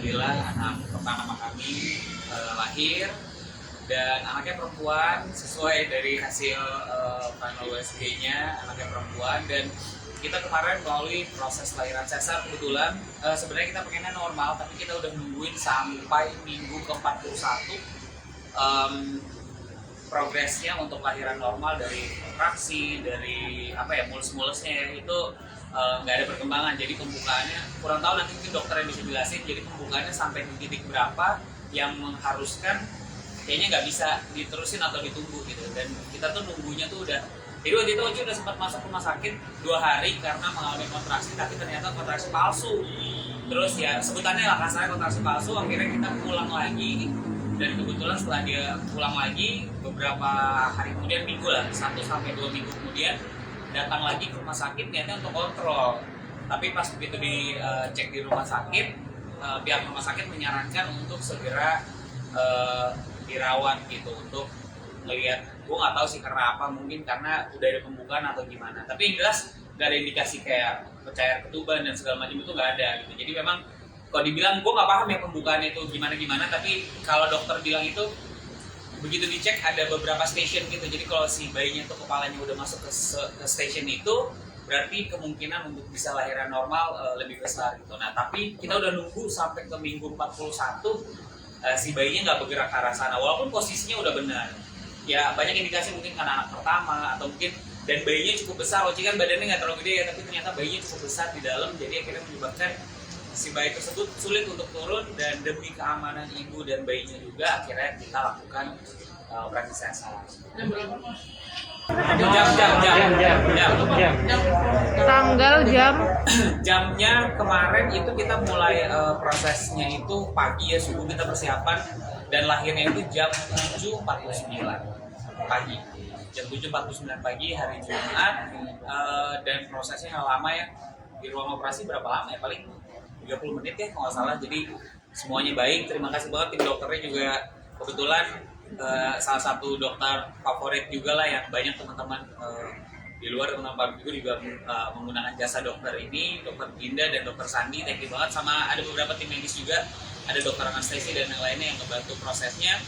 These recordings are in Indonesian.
alhamdulillah anak pertama kami lahir, dan anaknya perempuan sesuai dari hasil final USG-nya, anaknya perempuan. Dan kita kemarin melalui proses lahiran sesar kebetulan, sebenarnya kita pengennya normal, tapi kita udah nungguin sampai minggu ke-41 progresnya untuk lahiran normal, dari kontraksi, dari mulus-mulusnya ya, itu nggak ada perkembangan. Jadi pembukaannya kurang tahu, nanti mungkin dokter yang bisa jelasin. Jadi pembukaannya sampai di titik berapa yang mengharuskan kayaknya nggak bisa diterusin atau ditunggu gitu. Dan kita tuh nunggunya tuh udah, jadi waktu itu Oci udah sempat masuk rumah sakit 2 hari karena mengalami kontraksi, tapi ternyata kontraksi palsu. Terus ya sebutannya lah kasarnya kontraksi palsu. Akhirnya kita pulang lagi, dan kebetulan setelah dia pulang lagi beberapa hari kemudian, minggu lah, 1-2 minggu kemudian datang lagi ke rumah sakit niatnya untuk kontrol. Tapi pas begitu dicek di rumah sakit, pihak rumah sakit menyarankan untuk segera dirawat gitu, untuk melihat, gue nggak tahu sih karena apa, mungkin karena udah ada pembukaan atau gimana. Tapi yang jelas nggak ada indikasi kayak pecair ketuban dan segala macam itu nggak ada gitu. Jadi memang kalau dibilang, gue nggak paham ya pembukaannya itu gimana, tapi kalau dokter bilang itu begitu dicek ada beberapa station gitu. Jadi kalau si bayinya tuh kepalanya udah masuk ke station itu, berarti kemungkinan untuk bisa lahiran normal lebih besar gitu. Nah tapi kita udah nunggu sampai ke minggu 41, si bayinya nggak bergerak ke arah sana, walaupun posisinya udah benar. Ya banyak indikasi mungkin karena anak pertama, atau mungkin, dan bayinya cukup besar. Oci kan badannya nggak terlalu gede ya, tapi ternyata bayinya cukup besar di dalam, jadi akhirnya menyebabkan si bayi tersebut sulit untuk turun. Dan demi keamanan ibu dan bayinya juga, akhirnya kita lakukan operasi sesar. Tanggal jam Jamnya kemarin itu kita mulai prosesnya itu pagi ya, subuh kita persiapan, dan lahirnya itu jam 7.49 pagi. Jam 7.49 pagi hari Jumat. Dan prosesnya nggak lama ya, di ruang operasi berapa lama ya, paling 30 menit ya kalau nggak salah. Jadi semuanya baik, terima kasih banget tim dokternya juga. Kebetulan salah satu dokter favorit juga lah, yang banyak teman-teman di luar, teman-teman juga menggunakan jasa dokter ini, dokter Dinda dan dokter Sandi. Thank you banget. Sama ada beberapa tim medis juga, ada dokter anestesi dan yang lainnya yang membantu prosesnya.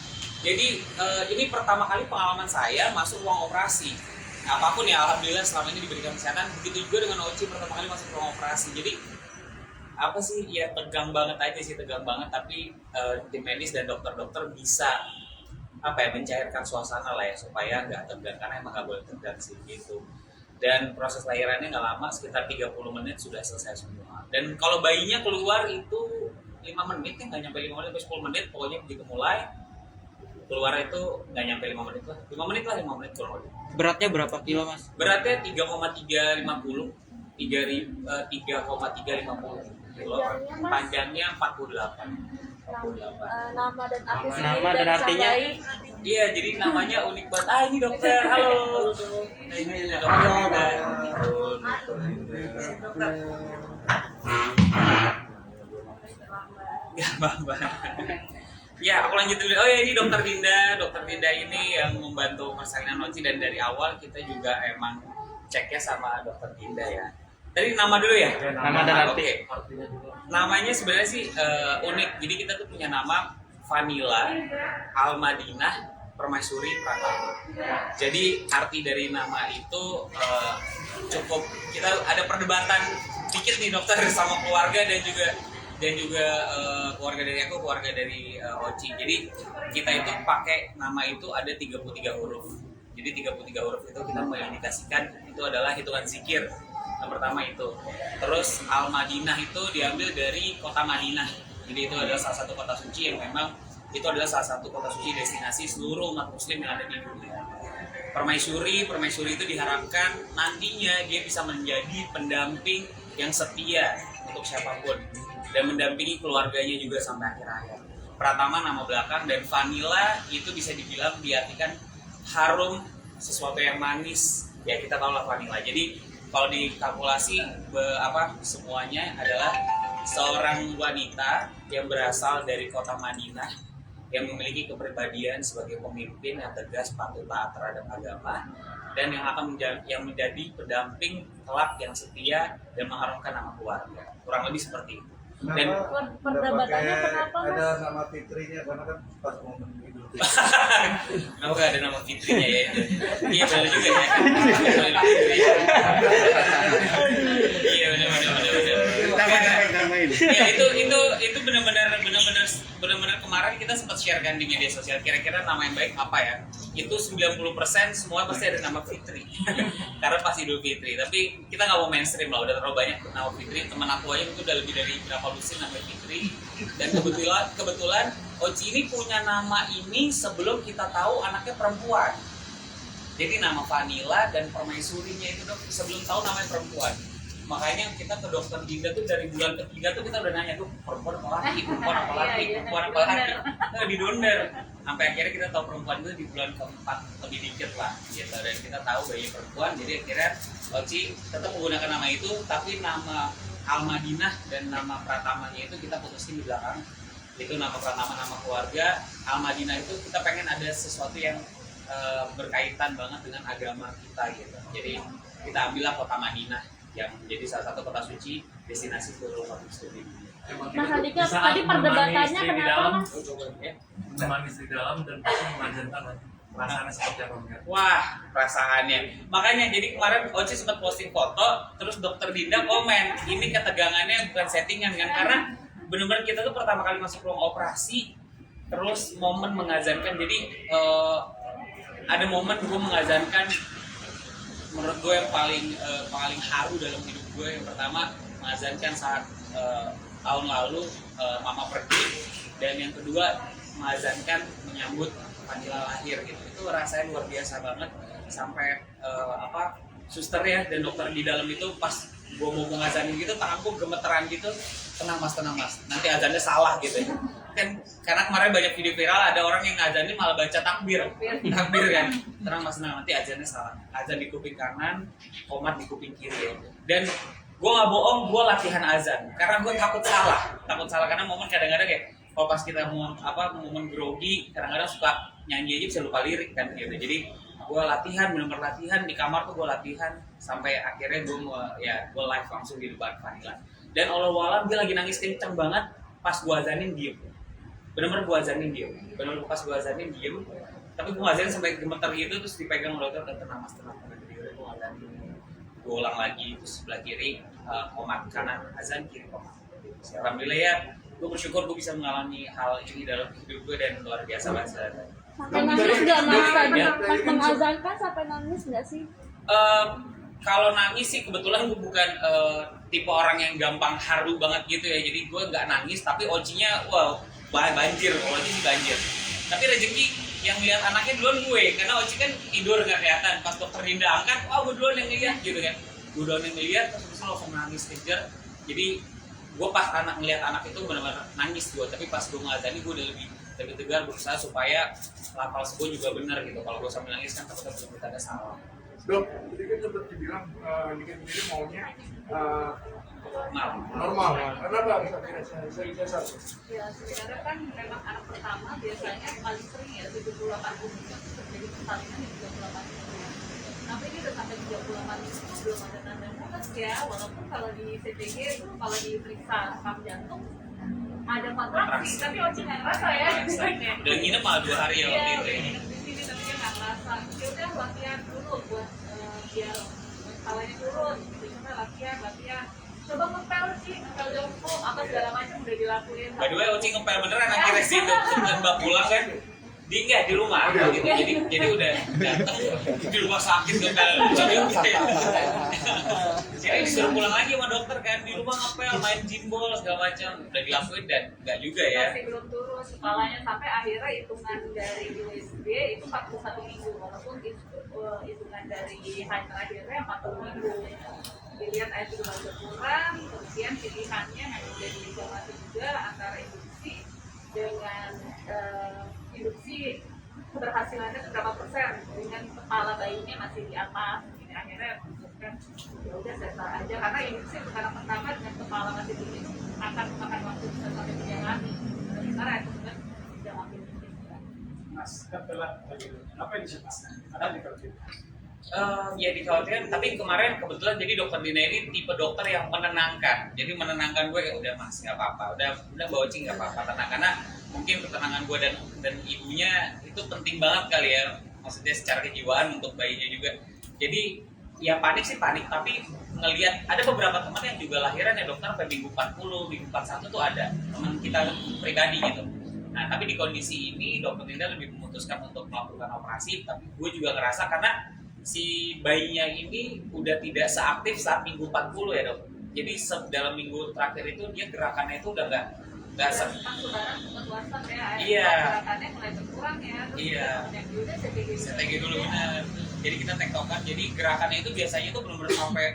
Jadi ini pertama kali pengalaman saya masuk ruang operasi. Apapun ya, alhamdulillah selama ini diberikan kesehatan. Begitu juga dengan Oci pertama kali masuk ruang operasi. Jadi apa sih ya, tegang banget aja sih, tegang banget. Tapi tim medis dan dokter-dokter bisa mencairkan suasana lah ya, supaya nggak tegang, karena emang nggak boleh tegang sih gitu. Dan proses lahirannya nggak lama, sekitar 30 menit sudah selesai semua. Dan kalau bayinya keluar itu 5 menit ya, nggak nyampe 5 menit, 10 menit pokoknya. Begitu mulai keluar itu nggak nyampe 5 menit lah, 5 menit kurang lebih. Beratnya berapa kilo mas? Beratnya 3,350 kilo, panjangnya 48. nama dan arti Nama dan artinya? Iya, jadi namanya unik banget. Ini dokter, halo. Ini dokter. Ya, Mbak. Ya, aku lanjut dulu. Oh ya, ini dokter Dinda. Dokter Dinda ini yang membantu persalinan Oci, dan dari awal kita juga emang ceknya sama dokter Dinda ya. Tadi nama dulu ya? Nama dan arti. Namanya sebenarnya sih unik. Jadi kita tuh punya nama Vanilla Almadinah Permaisuri Pratama. Jadi arti dari nama itu cukup, kita ada perdebatan dikit nih dokter sama keluarga, dan juga keluarga dari aku, keluarga dari Oci. Jadi kita itu pakai nama itu ada 33 huruf. Jadi 33 huruf itu kita mengindikasikan itu adalah hitungan zikir. Yang pertama itu. Terus Al-Madinah itu diambil dari kota Madinah. Jadi itu adalah salah satu kota suci yang memang itu adalah salah satu kota suci destinasi seluruh umat muslim yang ada di dunia. Permaisuri itu diharapkan nantinya dia bisa menjadi pendamping yang setia untuk siapapun, dan mendampingi keluarganya juga sampai akhir-akhir. Pratama nama belakang, dan Vanilla itu bisa dibilang diartikan harum, sesuatu yang manis. Ya kita tahu lah vanilla. Jadi kalau dikalkulasi semuanya adalah seorang wanita yang berasal dari kota Madinah, yang memiliki kepribadian sebagai pemimpin yang tegas, patuh taat terhadap agama, dan yang menjadi pendamping kelak yang setia dan mengharumkan nama keluarga. Kurang lebih seperti itu. Dan Perdebatannya kenapa, Mas? Ada nama Fitrinya karena kan pas momen Idul Fitri. kenapa gak ada nama Fitrinya ya? Iya benar juga ya. Iya benar. Ya itu benar-benar kemarin kita sempat share kan di media sosial. Kira-kira nama yang baik apa ya? Itu 90% semua pasti ada nama Fitri. Karena pas Idul Fitri. Tapi kita nggak mau mainstream lah. Udah terlalu banyak nama Fitri. Teman aku aja itu udah lebih dari berapa lusin nama Fitri. Dan kebetulan Oci ini punya nama ini sebelum kita tahu anaknya perempuan. Jadi nama Vanilla dan Permaisurinya itu sebelum tahu namanya perempuan. Makanya kita ke dokter Dinda tuh dari bulan ketiga tuh kita udah nanya tuh perempuan apa laki, perempuan apa laki. Nah, di donder. Sampai akhirnya kita tahu perempuan itu di bulan keempat lebih dikit lah gitu. Dan kita tahu bayi perempuan, jadi akhirnya Oci tetap menggunakan nama itu, tapi nama Almadinah dan nama Pratamanya itu kita putusin di belakang. Itu nama Pratama, nama keluarga. Almadinah itu kita pengen ada sesuatu yang berkaitan banget dengan agama kita gitu. Jadi kita ambillah kota Madinah yang menjadi salah satu kota suci destinasi seluruh umat muslim. Mas Andika, tadi perdebatannya kenapa, Mas? Menemani istri di dalam dan pasti mengajarkan perasaannya seperti apa enggak? Wah, perasaannya. Makanya jadi kemarin Oci sempat posting foto, terus dokter Dinda komen, ini ketegangannya bukan settingan kan, karena benar-benar kita tuh pertama kali masuk ruang operasi, terus momen mengazankan. Jadi ada momen gue mengazankan, menurut gue yang paling haru dalam hidup gue. Yang pertama mengazankan saat tahun lalu mama pergi, dan yang kedua mengazankan menyambut Vanilla lahir gitu. Itu rasanya luar biasa banget. Sampai suster ya dan dokter di dalam itu pas gue mau ngazanin gitu, tanganku gemeteran gitu. Tenang mas, nanti azannya salah gitu ya. Kan karena kemarin banyak video viral ada orang yang ngazanin malah baca takbir kan. Tenang mas, nanti azannya salah. Azan di kuping kanan, qomat di kuping kiri ya. Dan gue nggak bohong, gue latihan azan karena gue takut salah karena momen kadang-kadang ya kalau pas kita momen grogi kadang-kadang suka nyanyi aja bisa lupa lirik kan gitu. Jadi gue latihan, benar-benar latihan di kamar tuh gue latihan sampai akhirnya gue live langsung di depan Vanilla. Dan Allah dia lagi nangis kenceng banget pas gue azanin diem. Benar-benar gue azanin diem. Pas gue azanin diem. Tapi gue azanin sampai gemeter gitu terus dipegang oleh dokter, tenang mas, tenang. Gue azanin. Gue ulang lagi terus sebelah kiri qomat, kanan azan, kiri qomat. Alhamdulillah ya, gue bersyukur gue bisa mengalami hal ini dalam hidup gue dan luar biasa banget. Sampai nangis nggak, Mas? Tadi pas mengazankan sampai nangis nggak sih? Kalau nangis sih kebetulan gue bukan tipe orang yang gampang haru banget gitu ya. Jadi gue nggak nangis, tapi Ocinya banjir, Oci sih banjir. Tapi rezeki yang lihat anaknya duluan gue, karena Oci kan tidur nggak kelihatan. Pas dokter Dinda angkat, gue duluan yang ngeliat gitu kan. Gue duluan yang ngeliat, terus bisa langsung nangis kejar. Jadi gue pas ngeliat anak itu benar-benar nangis gue. Tapi pas gue ngazani gue udah lebih tegar, berusaha supaya lafal gue juga benar gitu. Kalau gue sambil nangis kan takutnya betul-betul ada salah. Dok, tadi kan sempat dibilang Dika sendiri maunya Normal. normal. Kenapa bisa tidak sesar? Ya, sebenarnya kan memang anak pertama biasanya paling sering ya 78 minggu terjadi persalinan di 78 minggu. Tapi ini udah sampai 38 minggu belum ada tanda mules ya, walaupun kalau di CTG itu kalau diperiksa rekam jantung ada kontraksi, tapi Oci nggak ngerasa ya. Udah nginep malah 2 hari ya waktu Iya, itu ya. nginep di sini tapi dia nggak ngerasa. Ya udah latihan dulu buat biar skalanya turun, gitu. Cuma latihan. Coba ngepel sih, ngepel jongkok, apa segala macam udah dilakuin. By the way, Oci ngepel beneran akhirnya sih dan Mbak pulang kan di rumah gitu. Jadi udah datang di rumah sakit ngepel. Jadi disuruh pulang lagi sama dokter kan, di rumah ngepel, main gimbal segala macam udah dilakuin dan enggak juga ya. Masih belum turun skalanya sampai akhirnya hitungan dari USG itu 41 minggu, walaupun hitungan dari hari terakhirnya 40 minggu. Dilihat air sudah berkurang, kemudian pilihannya hanya jadi informasi juga antara induksi dengan induksi keberhasilannya berapa persen dengan kepala bayinya masih di atas. Ini akhirnya kan ya udah sesar aja karena induksi untuk anak pertama dengan kepala masih tinggi akan memakan waktu bisa sampai 3 hari. Sementara itu kan tidak makin tinggi. Mas, kan telah apa yang disepas? Ada di kerja. Ya dikhawatirkan, tapi kemarin kebetulan jadi dokter Dina ini tipe dokter yang menenangkan. Jadi menenangkan gue, ya udah mas nggak apa-apa, udah bawa cing nggak apa-apa, tenang. Karena mungkin ketenangan gue dan ibunya itu penting banget kali ya, maksudnya secara kejiwaan untuk bayinya juga. Jadi ya panik sih panik, tapi ngelihat ada beberapa teman yang juga lahiran ya dokter sampai minggu 40, minggu 41 tuh ada teman kita pribadi gitu. Nah tapi di kondisi ini dokter Dinda lebih memutuskan untuk melakukan operasi, tapi gue juga ngerasa karena si bayinya ini udah tidak seaktif saat minggu 40 ya dok. Jadi dalam minggu terakhir itu dia gerakannya itu udah nggak Kan saudara ketuasan ya, Iya. gerakannya mulai berkurang ya. Terus Iya. yang udah CTG dulu benar. Jadi kita tektokan, jadi gerakannya itu biasanya itu benar-benar sampai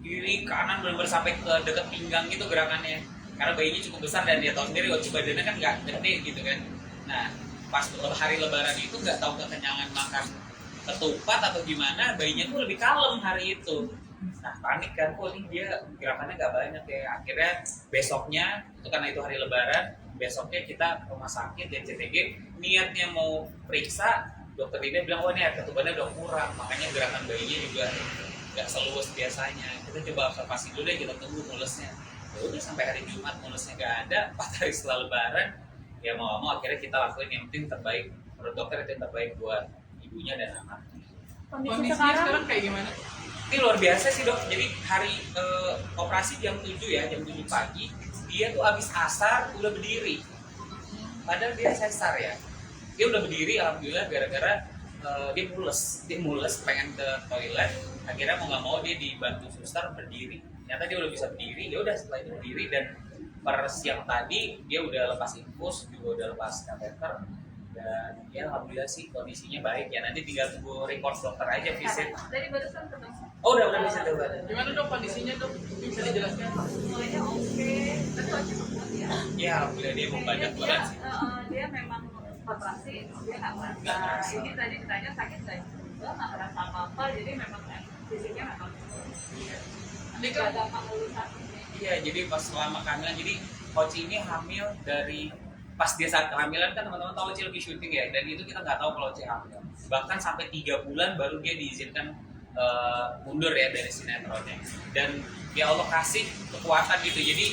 kiri kanan, benar-benar sampai ke deket pinggang gitu gerakannya. Karena bayinya cukup besar dan dia tahu sendiri waktu badannya kan nggak gede gitu kan. Nah pas hari lebaran itu nggak tahu kekenyangan makan ketupat atau gimana, bayinya tuh lebih kalem hari itu. Nah panik kan, kok ini dia gerakannya nggak banyak ya. Akhirnya besoknya, itu karena itu hari lebaran, besoknya kita ke rumah sakit dan CTG, niatnya mau periksa, dokter Dina bilang, wah ini air ketupannya udah kurang, makanya gerakan bayinya juga nggak seluas biasanya. Kita coba observasi dulu deh, kita tunggu mulusnya. Ya udah sampai hari Jumat mulusnya nggak ada, 4 hari setelah lebaran, ya mau akhirnya kita lakuin yang penting terbaik, menurut dokter itu yang terbaik buat ibunya dan anak. Kondisi Kondisinya sekarang sekarang kayak gimana? Ini luar biasa sih dok, jadi hari operasi jam 7 ya, jam 7 pagi, dia tuh abis asar udah berdiri. Padahal dia sesar ya, dia udah berdiri alhamdulillah gara-gara dia mules pengen ke toilet, akhirnya mau nggak mau dia dibantu suster berdiri. Ternyata dia udah bisa berdiri, ya udah setelah itu berdiri dan per siang tadi dia udah lepas infus, juga udah lepas kateter. Dan ya alhamdulillah sih kondisinya baik ya, nanti tinggal tunggu report dokter aja visit. Tadi barusan ketemu. Oh udah visit dokter. Gimana dok kondisinya dok? Bisa dijelaskan? Semuanya oke. Tapi wajib semua ya. Ya alhamdulillah dia membanyak banget sih. Dia memang operasi, dia nggak Nggak merasa. merasa. Ini tadi ditanya sakit nggak? Enggak, nggak merasa apa-apa. Jadi memang fisiknya memang Ini nggak kan gampang lulusan. Iya jadi pas selama kehamilan, jadi coach ini hamil dari pas dia saat kehamilan kan teman-teman tahu Oci lagi syuting ya, dan itu kita nggak tahu kalau Oci hamil. Bahkan sampai 3 bulan baru dia diizinkan mundur ya dari sinetronnya. Dan ya Allah kasih kekuatan gitu. Jadi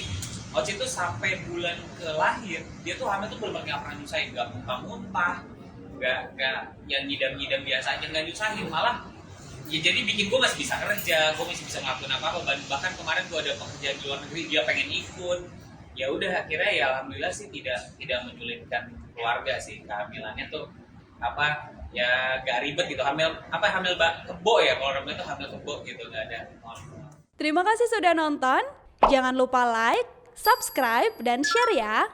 Oci itu sampai bulan ke lahir dia tuh hamil tuh benar-benar nggak pernah nyusahin, nggak muntah-muntah, nggak yang ngidam-ngidam biasa aja, nggak nyusahin, malah ya jadi bikin gue masih bisa kerja, gue masih bisa ngelakuin apa-apa. Bahkan kemarin gue ada pekerjaan di luar negeri, dia pengen ikut. Ya udah akhirnya ya alhamdulillah sih tidak menyulitkan keluarga sih, kehamilannya tuh apa ya gak ribet gitu, hamil kebo ya, kalau namanya tuh hamil kebo gitu, nggak ada. Terima kasih sudah nonton. Jangan lupa like, subscribe, dan share ya.